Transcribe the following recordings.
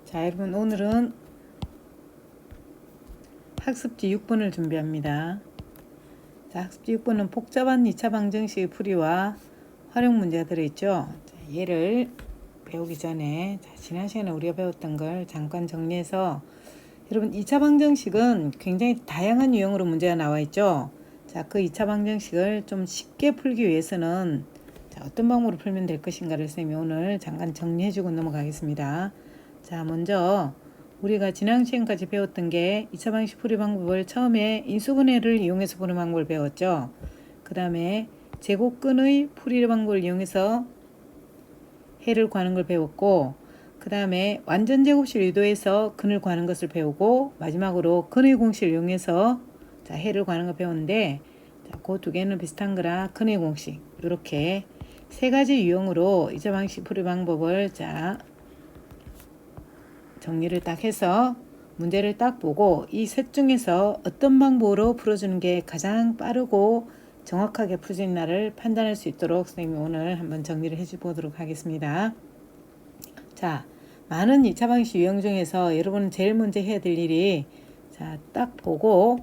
자, 여러분 오늘은 학습지 6번을 준비합니다. 자, 학습지 6번은 복잡한 2차 방정식의 풀이와 활용 문제가 들어있죠. 자, 얘를 배우기 전에 지난 시간에 우리가 배웠던 걸 잠깐 정리해서 여러분 2차 방정식은 굉장히 다양한 유형으로 문제가 나와 있죠. 자, 그 2차 방정식을 좀 쉽게 풀기 위해서는 어떤 방법으로 풀면 될 것인가를 선생님이 오늘 잠깐 정리해주고 넘어가겠습니다. 자, 먼저 우리가 지난 시간까지 배웠던 게 2차 방식 풀이 방법을 처음에 인수분해를 이용해서 푸는 방법을 배웠죠. 그 다음에 제곱근의 풀이 방법을 이용해서 해를 구하는 걸 배웠고, 그 다음에 완전 제곱식을 유도해서 근을 구하는 것을 배우고, 마지막으로 근의 공식을 이용해서 해를 구하는 걸 배웠는데, 그 두 개는 비슷한 거라 근의 공식 이렇게 세 가지 유형으로 2차 방식 풀이 방법을 정리를 딱 해서 문제를 딱 보고 이 셋 중에서 어떤 방법으로 풀어주는 게 가장 빠르고 정확하게 풀 수 있나를 판단할 수 있도록 선생님이 오늘 한번 정리를 해줘 보도록 하겠습니다. 자, 많은 2차 방식 유형 중에서 여러분은 제일 먼저 해야 될 일이 딱 보고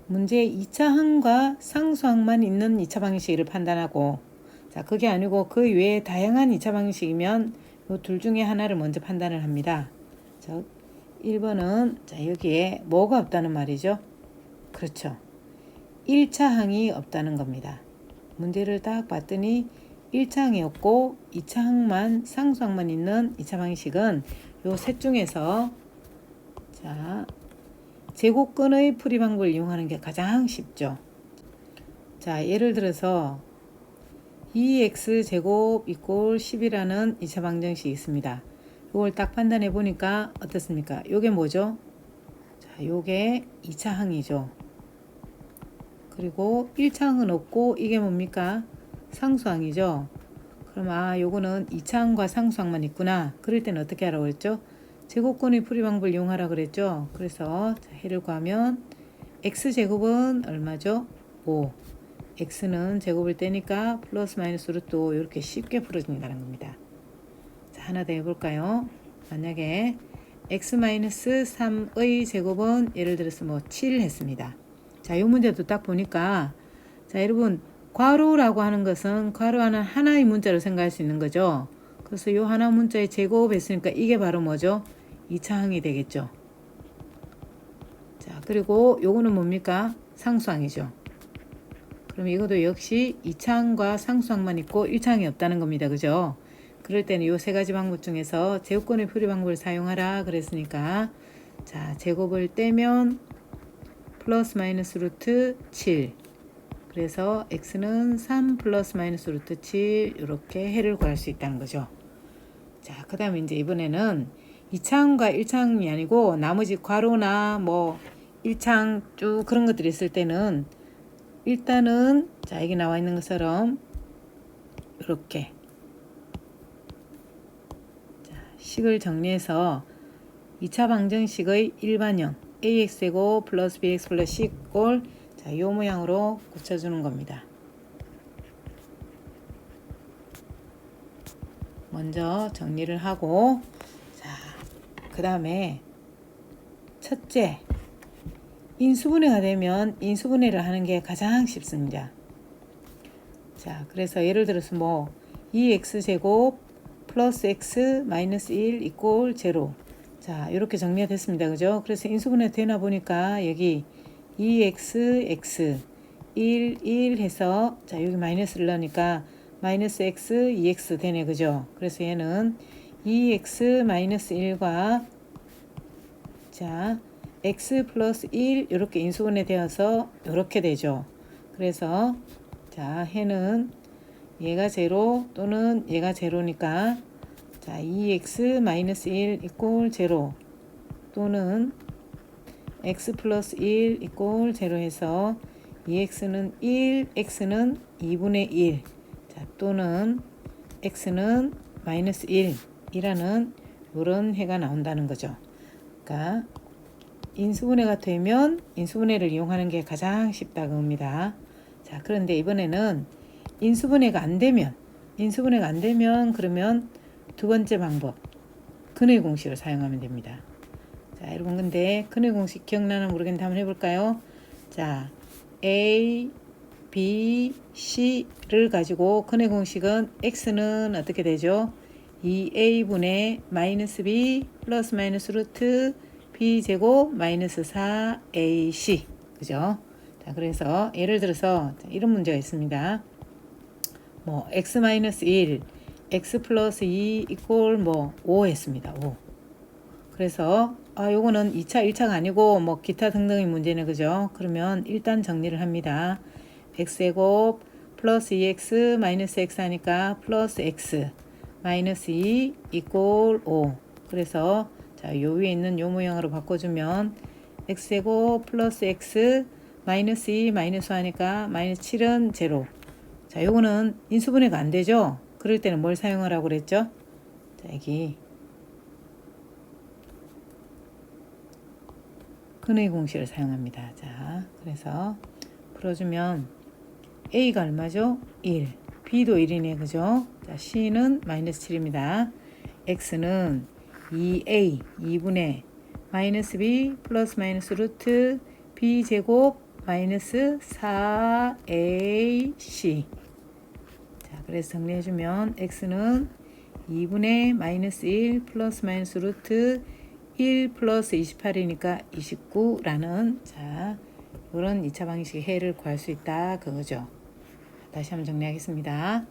문제의 2차 항과 상수항만 있는 2차 방식을 판단하고, 그게 아니고 그 외에 다양한 2차 방식이면 이 둘 중에 하나를 먼저 판단을 합니다. 1번은 여기에 뭐가 없다는 말이죠. 그렇죠. 1차 항이 없다는 겁니다. 문제를 딱 봤더니 1차 항이 없고 2차 항만 상수항만 있는 2차 방식은 요 셋 중에서 제곱근의 풀이 방법을 이용하는 게 가장 쉽죠. 자, 예를 들어서 2x제곱 이꼴 10이라는 2차 방정식이 있습니다. 이걸 딱 판단해 보니까 어떻습니까? 요게 뭐죠? 자, 요게 2차 항이죠. 그리고 1차 항은 없고 이게 뭡니까? 상수항이죠. 그럼 요거는 2차 항과 상수항만 있구나. 그럴 때는 어떻게 하라고 했죠? 제곱근의 풀이 방법을 이용하라 그랬죠. 그래서 해를 구하면 x제곱은 얼마죠? 5. x는 제곱을 떼니까 플러스 마이너스 루트 5 이렇게 쉽게 풀어진다는 겁니다. 자, 하나 더 해볼까요? 만약에 x-3의 제곱은 예를 들어서 7 했습니다. 자, 이 문제도 딱 보니까 여러분 괄호라고 하는 것은 괄호하는 하나의 문자로 생각할 수 있는 거죠. 그래서 이 하나 문자의 제곱 했으니까 이게 바로 뭐죠? 2차 항이 되겠죠. 자, 그리고 요거는 뭡니까? 상수항이죠. 그럼 이것도 역시 2차 항과 상수항만 있고 1차 항이 없다는 겁니다. 그죠? 그럴 때는 이 세 가지 방법 중에서 제곱근의 풀이 방법을 사용하라 그랬으니까 제곱을 떼면 플러스 마이너스 루트 7. 그래서 x는 3 플러스 마이너스 루트 7 이렇게 해를 구할 수 있다는 거죠. 자, 그 다음에 이제 이번에는 2차항과 1차항이 아니고 나머지 괄호나 1차항 쭉 그런 것들이 있을 때는 일단은 여기 나와 있는 것처럼 이렇게 식을 정리해서 2차 방정식의 일반형 ax제곱 플러스 bx 플러스 c 꼴 이 모양으로 고쳐주는 겁니다. 먼저 정리를 하고 그 다음에 첫째 인수분해가 되면 인수분해를 하는 게 가장 쉽습니다. 그래서 예를 들어서 2x제곱 플러스 x 마이너스 1 이꼴 0. 이렇게 정리가 됐습니다. 그죠? 그래서 인수분해 되나 보니까 여기 2x, x, 1 해서 여기 마이너스를 넣으니까 마이너스 x, 2x 되네. 그죠? 그래서 얘는 2x 마이너스 1과 x 플러스 1 이렇게 인수분해 되어서 이렇게 되죠. 그래서 해는 얘가 0 또는 얘가 0니까 2x 마이너스 1 이꼴 0 또는 x 플러스 1 이꼴 0 해서 2x는 1, x는 2분의 1 또는 x는 마이너스 1 이라는 이런 해가 나온다는 거죠. 그러니까 인수분해가 되면 인수분해를 이용하는 게 가장 쉽다고 합니다. 그런데 이번에는 인수분해가 안 되면 그러면 두 번째 방법 근의 공식을 사용하면 됩니다. 자, 여러분 근데 근의 공식 기억나나 모르겠는데 한번 해볼까요? 자, A, B, C를 가지고 근의 공식은 X는 어떻게 되죠? 2A분의 마이너스 B 플러스 마이너스 루트 B 제곱 마이너스 4AC. 그죠? 자, 그래서 예를 들어서 이런 문제가 있습니다. 뭐 X 마이너스 1, X 플러스 2 이꼴 뭐 5 했습니다. 5. 그래서 요거는 2차, 1차가 아니고 뭐 기타 등등의 문제네. 그죠? 그러면 일단 정리를 합니다. x제곱 플러스 2x 마이너스 x 하니까 플러스 x 마이너스 2 이꼴 5. 그래서 자, 요 위에 있는 요 모양으로 바꿔주면 x제곱 플러스 x 마이너스 2 마이너스 하니까 마이너스 7은 제로. 자, 요거는 인수분해가 안 되죠? 그럴 때는 뭘 사용하라고 그랬죠? 자, 여기 근의 공식을 사용합니다. 자, 그래서 풀어주면 A가 얼마죠? 1. B도 1이네. 그죠? 자, C는 마이너스 7입니다. X는 2A 2분의 마이너스 B 플러스 마이너스 루트 B 제곱 마이너스 4AC. 자, 그래서 정리해주면 X는 2분의 마이너스 1 플러스 마이너스 루트 1 플러스 28이니까 29라는 자, 이런 2차 방식의 해를 구할 수 있다. 그거죠. 다시 한번 정리하겠습니다.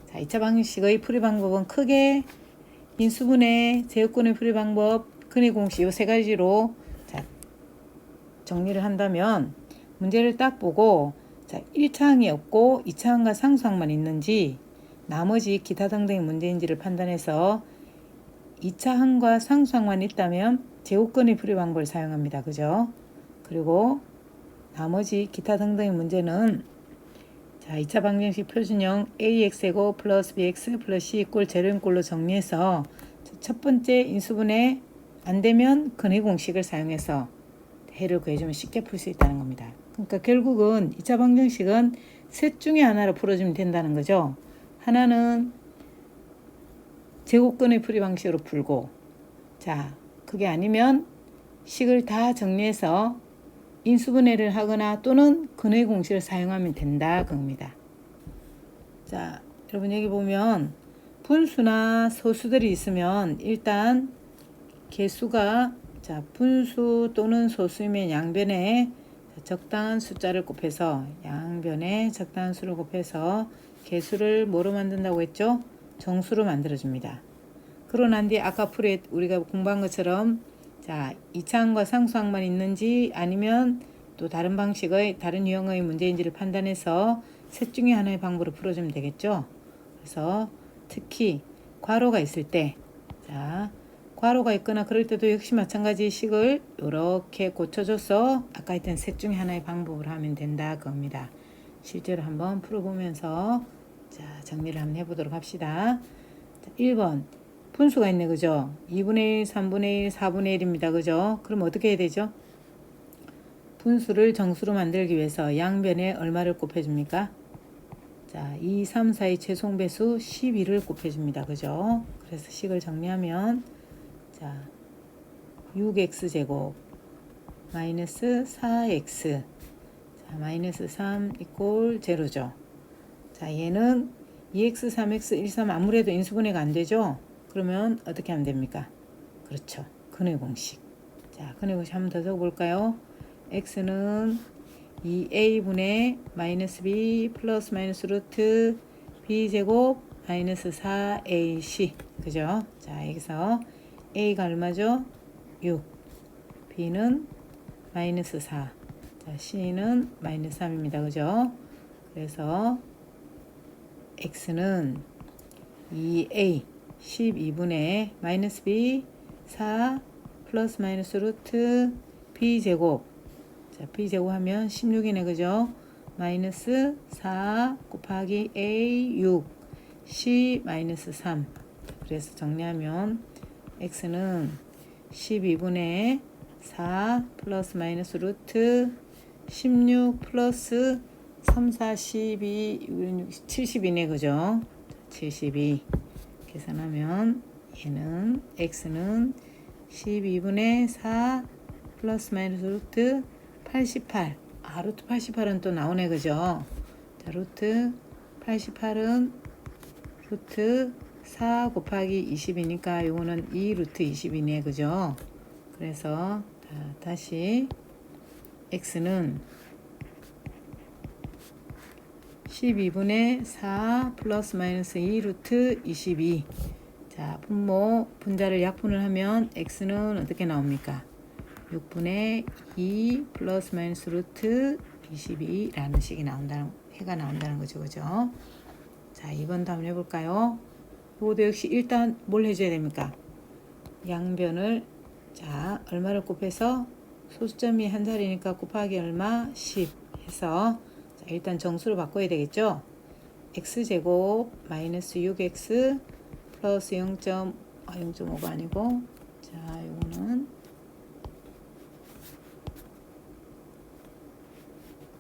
자, 2차 방식의 풀이 방법은 크게 인수분해, 제곱근의 풀이 방법, 근의 공식 이 세 가지로 자, 정리를 한다면 문제를 딱 보고 자, 1차항이 없고 2차항과 상수항만 있는지 나머지 기타 등등의 문제인지를 판단해서 2차항과 상수항만 있다면 제곱근의 풀이 방법을 사용합니다. 그죠? 그리고 나머지 기타 등등의 문제는 자, 2차 방정식 표준형 AX제곱 플러스 BX 플러스 C 이꼴 제로인 꼴로 정리해서 첫 번째 인수분해 안 되면 근의 공식을 사용해서 해를 구해주면 쉽게 풀 수 있다는 겁니다. 그러니까 결국은 2차 방정식은 셋 중에 하나로 풀어주면 된다는 거죠. 하나는 제곱근의 풀이 방식으로 풀고 자, 그게 아니면 식을 다 정리해서 인수분해를 하거나 또는 근의 공식을 사용하면 된다 그겁니다. 자, 여러분 여기 보면 분수나 소수들이 있으면 일단 개수가 자, 분수 또는 소수이면 양변에 적당한 숫자를 곱해서 양변에 적당한 수를 곱해서 개수를 뭐로 만든다고 했죠? 정수로 만들어줍니다. 그러고 난 뒤에 아까 풀에 우리가 공부한 것처럼 자, 2차항과 상수항만 있는지 아니면 또 다른 방식의 다른 유형의 문제인지를 판단해서 셋 중에 하나의 방법으로 풀어주면 되겠죠. 그래서 특히 괄호가 있을 때 자, 괄호가 있거나 그럴 때도 역시 마찬가지 식을 이렇게 고쳐줘서 아까 했던 셋 중에 하나의 방법으로 하면 된다 그겁니다. 실제로 한번 풀어보면서 자, 정리를 한번 해보도록 합시다. 자, 1번 분수가 있네. 그죠? 2분의 1, 3분의 1, 4분의 1입니다. 그죠? 그럼 어떻게 해야 되죠? 분수를 정수로 만들기 위해서 양변에 얼마를 곱해줍니까? 자, 2, 3, 4의 최소배수 12를 곱해줍니다. 그죠? 그래서 식을 정리하면 자, 6x제곱 마이너스 4x 자, 마이너스 3 이꼴 제로죠. 자, 얘는 2x, 3x, 1, 3 아무래도 인수분해가 안 되죠? 그러면 어떻게 하면 됩니까? 그렇죠. 근의 공식. 자, 근의 공식 한번 더 적어볼까요? x는 2a분의 마이너스 b 플러스 마이너스 루트 b제곱 마이너스 4ac. 그죠? 자, 여기서 a가 얼마죠? 6. b는 마이너스 4. 자, c는 마이너스 3입니다. 그죠? 그래서 x는 2a 12분의 마이너스 b 4 플러스 마이너스 루트 b제곱 자, b제곱 하면 16이네. 그죠? 마이너스 4 곱하기 a 6 c 마이너스 3 그래서 정리하면 x는 12분의 4 플러스 마이너스 루트 16 플러스 3, 4, 12, 72네. 그죠? 72 계산하면 얘는 x는 12분의 4 플러스 마이너스 루트 88. 루트 88은 또 나오네, 그죠? 자, 루트 88은 루트 4 곱하기 20이니까 요거는 2 루트 20이네, 그죠? 그래서 다시 x는 12분의 4 플러스 마이너스 2 루트 22. 자, 분모 분자를 약분을 하면 x는 어떻게 나옵니까? 6분의 2 플러스 마이너스 루트 22라는 식이 나온다는, 해가 나온다는 거죠, 그죠? 자, 2번도 한번 해볼까요? 이것도 역시 일단 뭘 해줘야 됩니까? 양변을, 자, 얼마를 곱해서 소수점이 한 자리니까 곱하기 얼마? 10 해서, 자, 일단 정수로 바꿔야 되겠죠? x제곱 마이너스 6x 플러스 0.5가 아니고, 자, 요거는,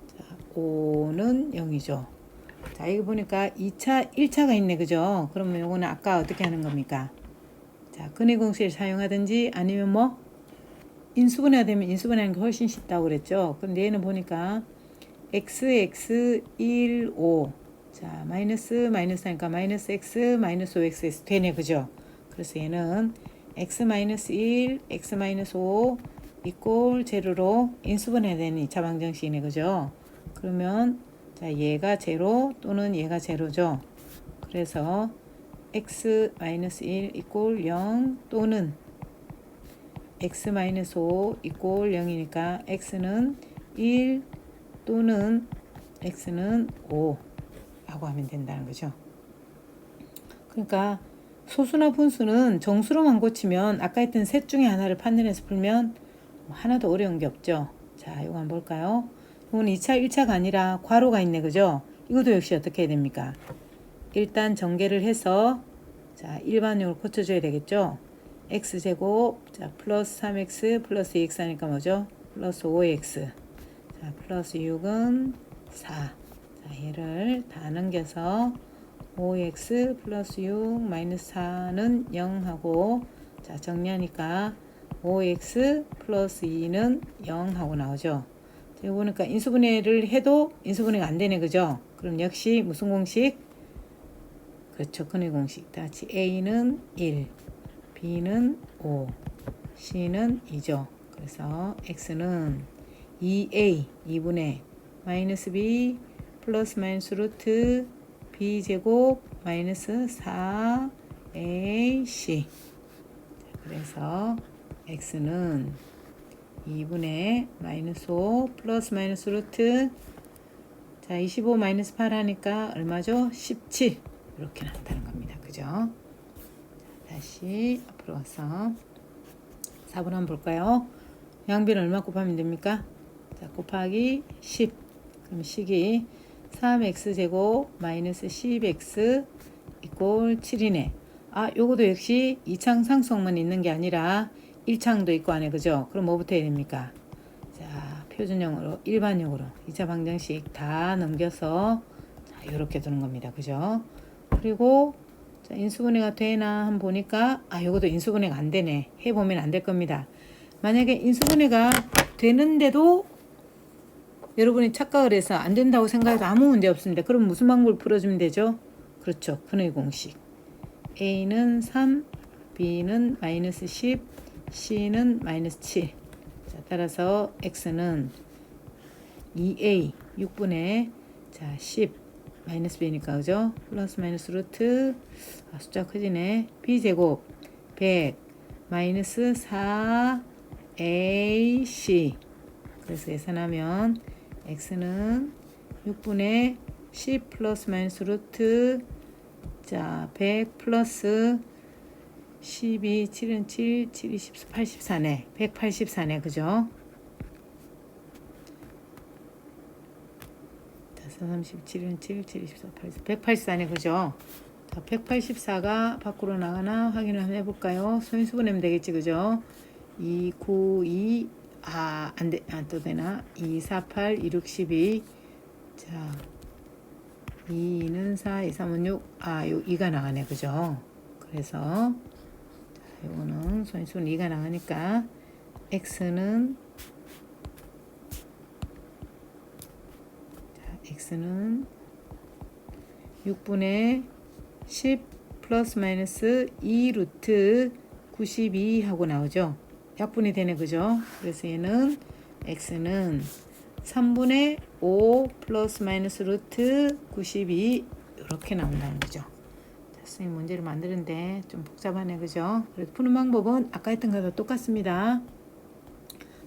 자, 5는 0이죠. 자, 이거 보니까 1차가 있네, 그죠? 그러면 요거는 아까 어떻게 하는 겁니까? 자, 근의 공식을 사용하든지 아니면 뭐, 인수분해가 되면 인수분해하는 게 훨씬 쉽다고 그랬죠? 근데 얘는 보니까 x 1 5. 자, 마이너스 하니까 마이너스 x 마이너스 5x 되네, 그죠? 그래서 얘는 x 마이너스 1 x 마이너스 5 이꼴 제로로 인수분해야 되는 2차 방정식이네, 그죠? 그러면 자, 얘가 제로 또는 얘가 제로죠. 그래서 x 마이너스 1 이꼴 0 또는 x 마이너스 5 이꼴 0이니까 x는 1 또는 x는 5 라고 하면 된다는 거죠. 그러니까 소수나 분수는 정수로만 고치면 아까 했던 셋 중에 하나를 판단해서 풀면 하나도 어려운 게 없죠. 자, 이거 한번 볼까요? 이건 1차가 아니라 괄호가 있네, 그죠? 이것도 역시 어떻게 해야 됩니까? 일단 전개를 해서 자, 일반형으로 고쳐줘야 되겠죠? x제곱, 자, 플러스 3x 플러스 2x 하니까 뭐죠? 플러스 5x. 자, 플러스 6은 4. 자, 얘를 다 넘겨서 5x 플러스 6 마이너스 4는 0하고, 자, 정리하니까 5x 플러스 2는 0하고 나오죠. 자, 이거 보니까 인수분해를 해도 인수분해가 안 되네, 그죠? 그럼 역시 무슨 공식? 그렇죠, 근의 공식. 다시 a는 1, b는 5, c는 2죠. 그래서 x는 2a 2분의 마이너스 b 플러스 마이너스 루트 b 제곱 마이너스 4ac. 그래서 x는 2분의 마이너스 5 플러스 마이너스 루트, 자, 25 마이너스 8 하니까 얼마죠? 17. 이렇게 나온다는 겁니다, 그죠? 자, 다시 앞으로 와서 4번 한번 볼까요? 양변 얼마 곱하면 됩니까? 자, 곱하기 10. 그럼 식이 3x제곱 마이너스 10x 이꼴 7이네. 요거도 역시 2창 상수항만 있는 게 아니라 1창도 있고 안에, 그죠? 그럼 뭐부터 해야 됩니까? 자, 표준형으로, 일반형으로 2차 방정식 다 넘겨서 자, 요렇게 두는 겁니다, 그죠? 그리고 자, 인수분해가 되나 한번 보니까 요것도 인수분해가 안 되네. 해보면 안 될 겁니다. 만약에 인수분해가 되는데도 여러분이 착각을 해서 안 된다고 생각해도 아무 문제 없습니다. 그럼 무슨 방법을 풀어주면 되죠? 그렇죠. 근의 공식. a는 3, b는 마이너스 10, c는 마이너스 7. 자, 따라서 x는 2a 6분의 자, 10 마이너스 b니까, 그죠? 플러스 마이너스 루트, 숫자 커지네. b제곱 100 마이너스 4ac. 그래서 계산하면 x는 6분의 10 플러스 마이너스 루트, 자, 100 플러스 12, 7은 7, 7, 20, 84네. 184네, 그죠? 37은 7, 7, 24, 184네, 그죠? 자, 184가 밖으로 나가나 확인을 한번 해볼까요? 소인수분해면 되겠지, 그죠? 2, 9, 2, 안 돼, 또 되나? 2, 4, 8, 2, 6, 12. 자, 2는 4, 2, 3은 6. 요 2가 나가네, 그죠? 그래서 이거는 소인수분 2가 나가니까 x는 6분의 10 플러스 마이너스 2 루트 92 하고 나오죠. 약분이 되네, 그죠? 그래서 얘는 x는 3분의 5 플러스 마이너스 루트 92 이렇게 나온다는 거죠. 자, 선생님 문제를 만드는데 좀 복잡하네, 그죠? 그래서 푸는 방법은 아까 했던 거랑 똑같습니다.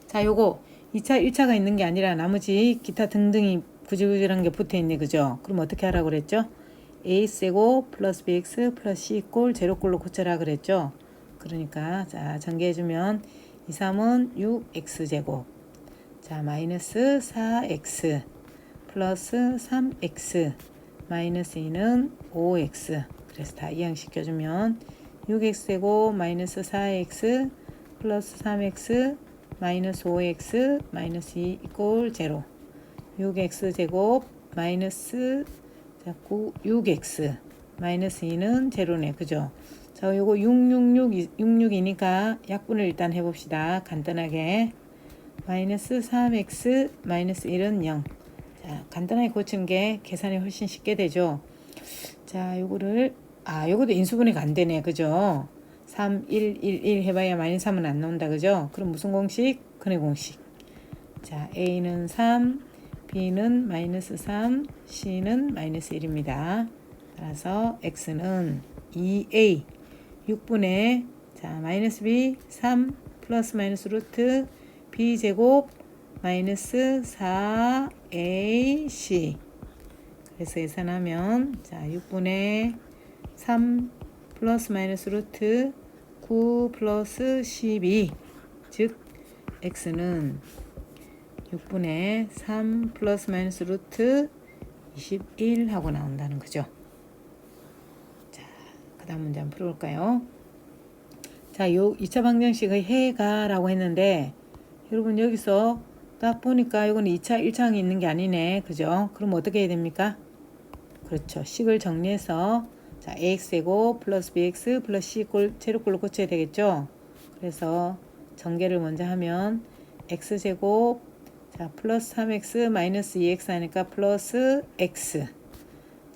자, 요거 2차, 1차가 있는 게 아니라 나머지 기타 등등이 구질구질한 게 붙어 있네, 그죠? 그럼 어떻게 하라고 그랬죠? ax제곱 플러스 bx 플러스 c 꼴 제로꼴로 고쳐라 그랬죠? 그러니까 자, 전개해주면 2, 3은 6x제곱, 자, 마이너스 4x 플러스 3x 마이너스 2는 5x. 그래서 다 이항시켜주면 6x제곱 마이너스 4x 플러스 3x 마이너스 5x 마이너스 2 이꼴 제로. 6x제곱 마이너스 6x 마이너스 2는 제로네, 그죠? 자, 요거 66이니까 약분을 일단 해봅시다. 간단하게 마이너스 3x 마이너스 1은 0. 자, 간단하게 고치는 게 계산이 훨씬 쉽게 되죠. 자, 요거를 요것도 인수분해가 안 되네, 그죠? 3, 1, 1, 1 해봐야 마이너스 3은 안 나온다, 그죠? 그럼 무슨 공식? 근의 공식. 자, a는 3, b는 마이너스 3, c는 마이너스 1입니다. 따라서 x는 2a 6분의 자, 마이너스 b 3 플러스 마이너스 루트 b제곱 마이너스 4ac. 그래서 계산하면 자, 6분의 3 플러스 마이너스 루트 9 플러스 12, 즉 x는 6분의 3 플러스 마이너스 루트 21 하고 나온다는 거죠. 자, 그 다음 문제 한번 풀어볼까요? 자, 요 2차 방정식의 해가 라고 했는데 여러분 여기서 딱 보니까 이거는 2차 1차항이 있는 게 아니네, 그죠? 그럼 어떻게 해야 됩니까? 그렇죠. 식을 정리해서 자, ax제곱 플러스 bx 플러스 c 제로꼴로 고쳐야 되겠죠? 그래서 전개를 먼저 하면 x제곱 자, 플러스 3x 마이너스 2x 하니까 플러스 x.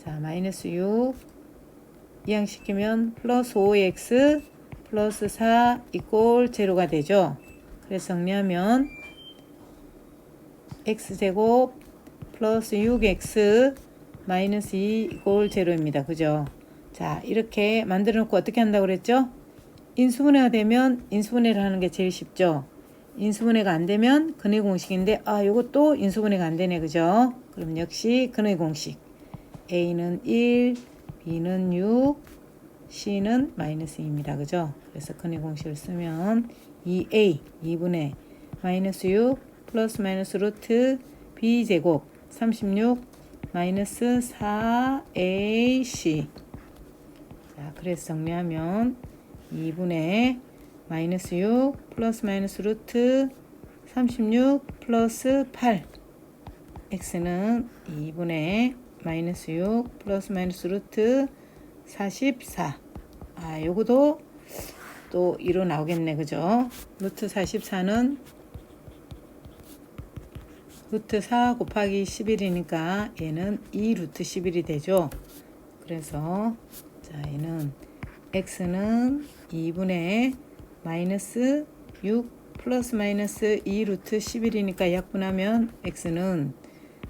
자, 마이너스 6 이항시키면 플러스 5x 플러스 4 이꼴 제로가 되죠. 그래서 정리하면 x제곱 플러스 6x 마이너스 2 이꼴 제로입니다. 그죠? 자, 이렇게 만들어 놓고 어떻게 한다고 그랬죠? 인수분해가 되면 인수분해를 하는 게 제일 쉽죠. 인수분해가 안 되면 근의 공식인데 요것도 인수분해가 안 되네, 그죠? 그럼 역시 근의 공식. a는 1, b는 6, c는 마이너스 2입니다. 그죠? 그래서 근의 공식을 쓰면 2a 2분의 마이너스 6 플러스 마이너스 루트 b제곱 36 마이너스 4ac. 자, 그래서 정리하면 2분의 마이너스 6 플러스 마이너스 루트 36 플러스 8. x는 2분의 마이너스 6 플러스 마이너스 루트 44. 요거도 또 2로 나오겠네, 그죠? 루트 44는 루트 4 곱하기 11이니까 얘는 2 루트 11이 되죠. 그래서 자, 얘는 x는 2분의 마이너스 6 플러스 마이너스 2 루트 11이니까 약분하면 x는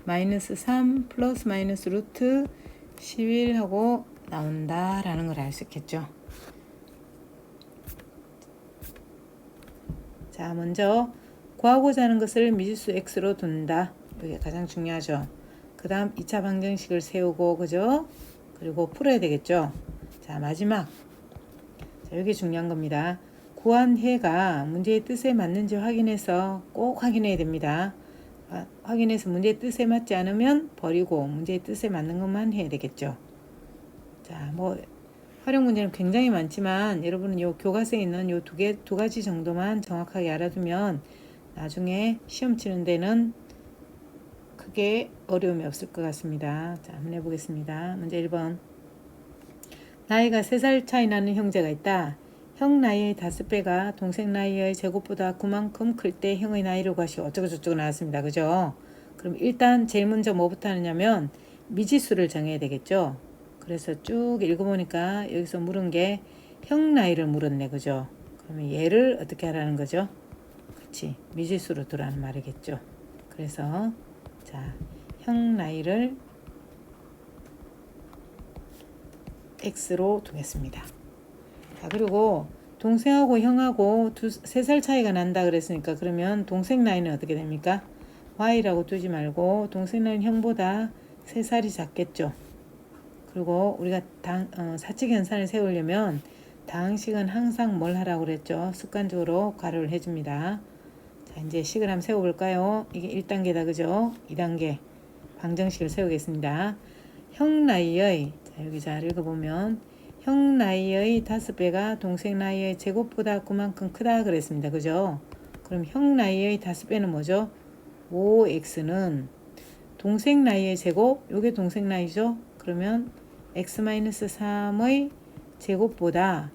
마이너스 3 플러스 마이너스 루트 11하고 나온다라는 걸 알 수 있겠죠. 자, 먼저 구하고자 하는 것을 미지수 x로 둔다. 이게 가장 중요하죠. 그 다음 2차 방정식을 세우고, 그죠? 그리고 풀어야 되겠죠. 자, 마지막. 자, 이게 중요한 겁니다. 구한 해가 문제의 뜻에 맞는지 확인해서 꼭 확인해야 됩니다. 확인해서 문제의 뜻에 맞지 않으면 버리고 문제의 뜻에 맞는 것만 해야 되겠죠. 자, 활용 문제는 굉장히 많지만 여러분은 요 교과서에 있는 요 두 가지 정도만 정확하게 알아두면 나중에 시험 치는 데는 크게 어려움이 없을 것 같습니다. 자, 한번 해보겠습니다. 문제 1번. 나이가 3살 차이 나는 형제가 있다. 형 나이의 5배가 동생 나이의 제곱보다 그만큼 클 때 형의 나이로 가시오. 어쩌고저쩌고 나왔습니다. 그죠? 그럼 일단 제일 먼저 뭐부터 하느냐면 미지수를 정해야 되겠죠. 그래서 쭉 읽어보니까 여기서 물은 게 형 나이를 물었네. 그죠? 그러면 얘를 어떻게 하라는 거죠? 그치, 미지수로 두라는 말이겠죠. 그래서 자, 형 나이를 x로 두겠습니다. 자, 그리고 동생하고 형하고 3살 차이가 난다 그랬으니까 그러면 동생 나이는 어떻게 됩니까? y라고 두지 말고 동생 나이는 형보다 3살이 작겠죠. 그리고 우리가 사칙 연산을 세우려면 당식은 항상 뭘 하라고 그랬죠? 습관적으로 가로를 해줍니다. 자, 이제 식을 한번 세워볼까요? 이게 1단계다. 그죠? 2단계 방정식을 세우겠습니다. 형 나이의, 자, 여기 잘 읽어보면 형 나이의 5배가 동생 나이의 제곱보다 그만큼 크다 그랬습니다. 그죠? 그럼 형 나이의 5배는 뭐죠? 5x는 동생 나이의 제곱, 요게 동생 나이죠? 그러면 x-3의 제곱보다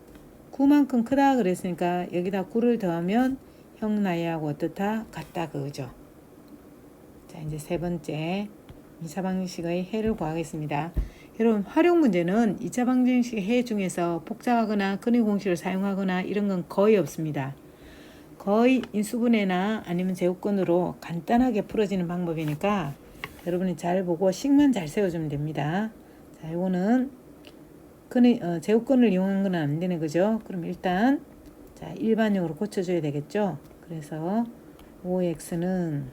9만큼 크다 그랬으니까 여기다 9를 더하면 형 나이하고 어떻다? 같다 그거죠. 자, 이제 세 번째 2차 방정식의 해를 구하겠습니다. 여러분, 활용 문제는 2차 방정식 해 중에서 복잡하거나 근의 공식을 사용하거나 이런 건 거의 없습니다. 거의 인수분해나 아니면 제곱근으로 간단하게 풀어지는 방법이니까 여러분이 잘 보고 식만 잘 세워주면 됩니다. 자, 이거는 제곱근을 이용한 건 안 되네. 그죠? 그럼 일단 자, 일반형으로 고쳐줘야 되겠죠? 그래서 5x는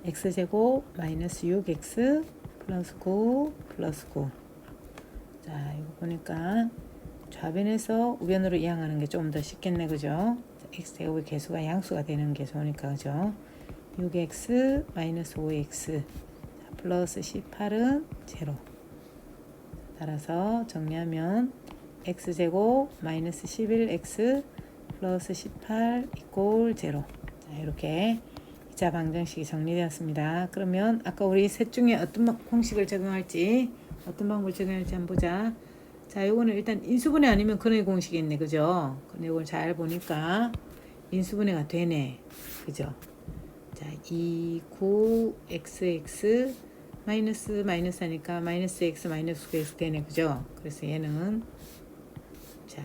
x제곱 마이너스 6x 플러스 9 플러스 9. 자, 이거 보니까 좌변에서 우변으로 이항하는 게 좀 더 쉽겠네. 그죠? x제곱의 개수가 양수가 되는 게 좋으니까. 그죠? 6x 마이너스 5x 플러스 18은 제로. 따라서 정리하면 x제곱 마이너스 11x 플러스 18 이꼴 제로. 자, 이렇게 2차 방정식이 정리되었습니다. 그러면 아까 우리 셋 중에 어떤 공식을 적용할지, 어떤 방법을 적용할지 한번 보자. 자, 요거는 일단 인수분해 아니면 근의 공식이 있네. 그죠? 근데 이걸 잘 보니까 인수분해가 되네. 그죠? 자, 2, 9, xx 마이너스 마이너스 하니까 마이너스 x 마이너스 9x 되네. 그죠? 그래서 얘는 자,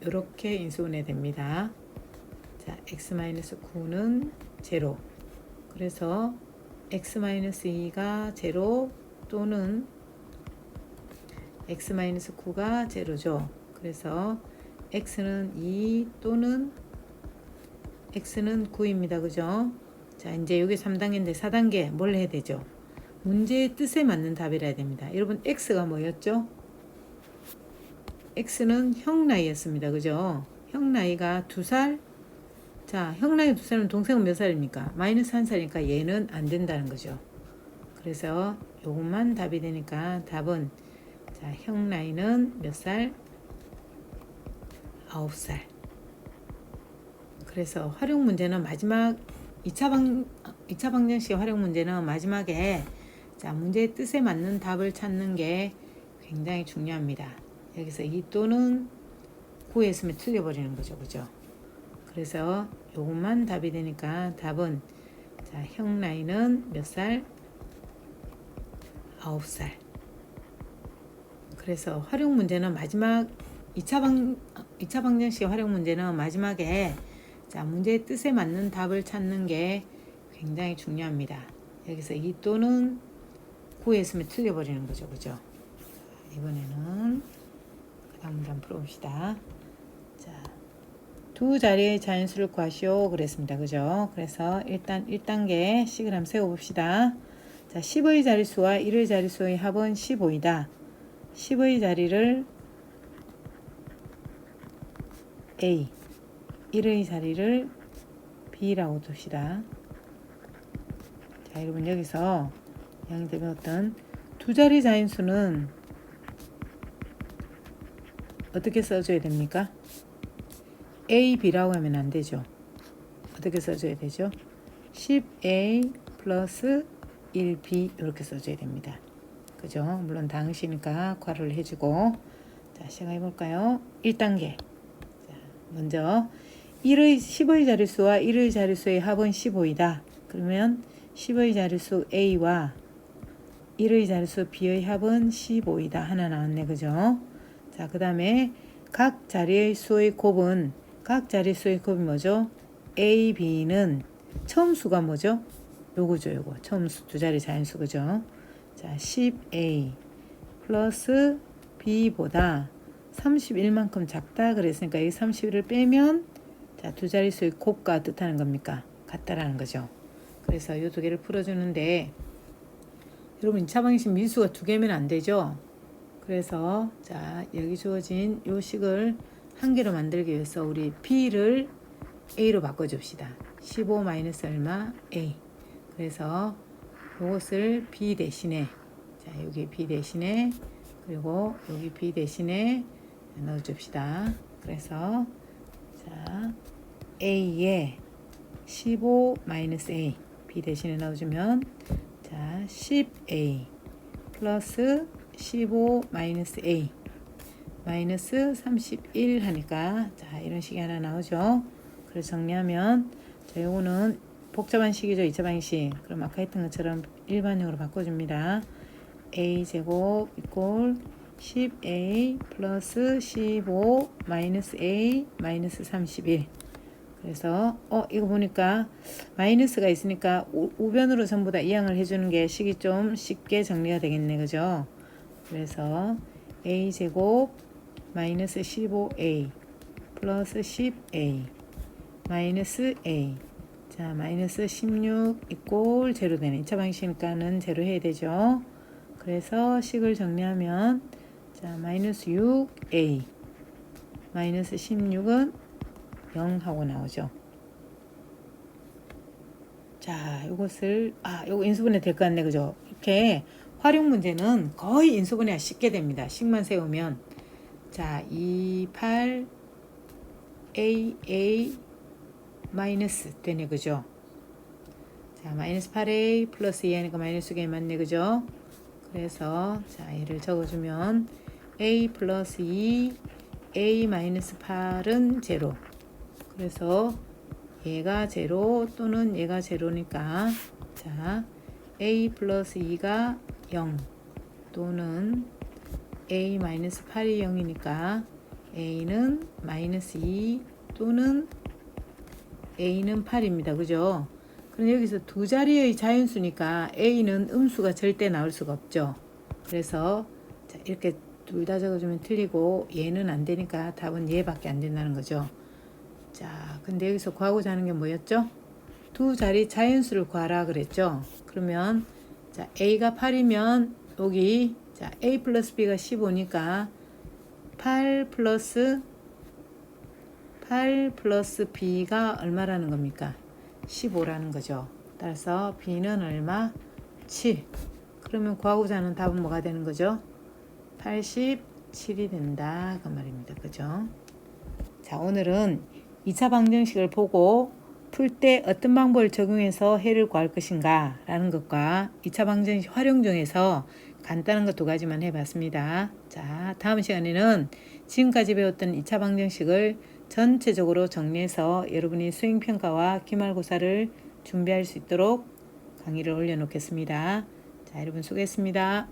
이렇게 인수분해 됩니다. 자, x 마이너스 9는 제로. 그래서 x 마이너스 2가 제로 또는 x 마이너스 9가 제로죠. 그래서 x는 2 또는 x는 9입니다. 그죠? 자, 이제 여기 3단계인데 4단계 뭘 해야 되죠? 문제의 뜻에 맞는 답이라 해야 됩니다. 여러분, x가 뭐였죠? x는 형 나이였습니다. 그죠? 형 나이가 2살. 자, 형 나이 2살이면 동생은 몇 살입니까? 마이너스 1살이니까 얘는 안 된다는 거죠. 그래서 요것만 답이 되니까 답은 자, 형 나이는 몇 살? 9살. 그래서 활용 문제는 마지막 2차 방정식의 활용 문제는 마지막에 자, 문제의 뜻에 맞는 답을 찾는 게 굉장히 중요합니다. 여기서 이 또는 9에 있으면 틀려버리는 거죠. 그죠? 그래서 요것만 답이 되니까 답은 자, 형 나이는 몇 살? 9살. 그래서 활용 문제는 마지막 2차 방정식의 활용 문제는 마지막에 자, 문제의 뜻에 맞는 답을 찾는 게 굉장히 중요합니다. 여기서 이 또는 9에 있으면 틀려버리는 거죠. 그죠? 이번에는 그 다음 문제 한번 풀어봅시다. 자, 두 자리의 자연수를 구하시오 그랬습니다. 그죠? 그래서 일단 1단계 식을 한번 세워봅시다. 자, 10의 자릿수와 1의 자릿수의 합은 15이다. 10의 자리를 A, 1의 자리를 B라고 둡시다. 자, 여러분 여기서 양대 배웠던 두 자리 자연수는 어떻게 써줘야 됩니까? A, B라고 하면 안 되죠. 어떻게 써줘야 되죠? 10A 플러스 1B 이렇게 써줘야 됩니다. 그죠? 물론 당시니까 괄호를 해주고 자, 시작해 볼까요? 1단계. 자, 먼저 10의 자릿수와 1의 자릿수의 합은 15이다. 그러면 10의 자릿수 A와 1의 자릿수 B의 합은 15이다. 하나 나왔네. 그죠? 자, 그 다음에 각 자리의 수의 곱은, 각 자릿수의 곱이 뭐죠? A, B는 처음 수가 뭐죠? 요거죠. 요거. 처음 수 두 자리 자연수. 그죠? 자, 10A 플러스 B보다 31만큼 작다 그랬으니까 이 31을 빼면 자, 두 자릿수의 곱과 뜻하는 겁니까? 같다라는 거죠. 그래서 이 두 개를 풀어주는데 여러분 2차 방식 미수가 두 개면 안 되죠. 그래서 자, 여기 주어진 요 식을 한 개로 만들기 위해서 우리 B를 A로 바꿔줍시다. 15 마이너스 얼마? A. 그래서 이것을 B 대신에 자, 여기 B 대신에 그리고 여기 B 대신에 넣어줍시다. 그래서 자, A에 15 마이너스 A B 대신에 넣어주면 자, 10A 플러스 15 마이너스 A 마이너스 31 하니까 자, 이런 식이 하나 나오죠. 그래서 정리하면 자, 요거는 복잡한 식이죠. 2차 방식. 그럼 아까 했던 것처럼 일반형으로 바꿔줍니다. A제곱 이꼴 10A 플러스 15 마이너스 A 마이너스 31. 그래서 이거 보니까 마이너스가 있으니까 우변으로 전부 다 이항을 해주는 게 식이 좀 쉽게 정리가 되겠네. 그죠? 그래서 A제곱 마이너스 15A 플러스 10A 마이너스 A 자, 마이너스 16 이꼴 제로 되네. 2차 방식이니까는 제로 해야 되죠. 그래서 식을 정리하면 자, 마이너스 6A 마이너스 16은 0 하고 나오죠. 자, 이것을 요거 인수분해 될 것 같네. 그죠? 이렇게 활용 문제는 거의 인수분해가 쉽게 됩니다. 식만 세우면 자, 28 AA 마이너스 되네. 그죠? 자, 마이너스 8A 플러스 2 하니까 마이너스 2개 맞네. 그죠? 그래서 자, 얘를 적어주면 A 플러스 2 A 마이너스 8은 제로. 그래서 얘가 제로 또는 얘가 제로니까 자, A 플러스 2가 0 또는 A 마이너스 8이 0이니까 A는 마이너스 2 또는 A는 8입니다. 그죠? 그럼 여기서 두 자리의 자연수니까 A는 음수가 절대 나올 수가 없죠. 그래서 자, 이렇게 둘 다 적어주면 틀리고 얘는 안 되니까 답은 얘밖에 안 된다는 거죠. 자, 근데 여기서 구하고자 하는 게 뭐였죠? 두 자리 자연수를 구하라 그랬죠. 그러면 자, A가 8이면 여기 자, A 플러스 B가 15니까 8 플러스 B가 얼마라는 겁니까? 15라는 거죠. 따라서 B는 얼마? 7. 그러면 구하고자 하는 답은 뭐가 되는 거죠? 87이 된다. 그 말입니다. 그죠? 자, 오늘은 2차 방정식을 보고 풀 때 어떤 방법을 적용해서 해를 구할 것인가 라는 것과 2차 방정식 활용 중에서 간단한 것 두 가지만 해봤습니다. 자, 다음 시간에는 지금까지 배웠던 2차 방정식을 전체적으로 정리해서 여러분이 수행평가와 기말고사를 준비할 수 있도록 강의를 올려놓겠습니다. 자, 여러분 수고했습니다.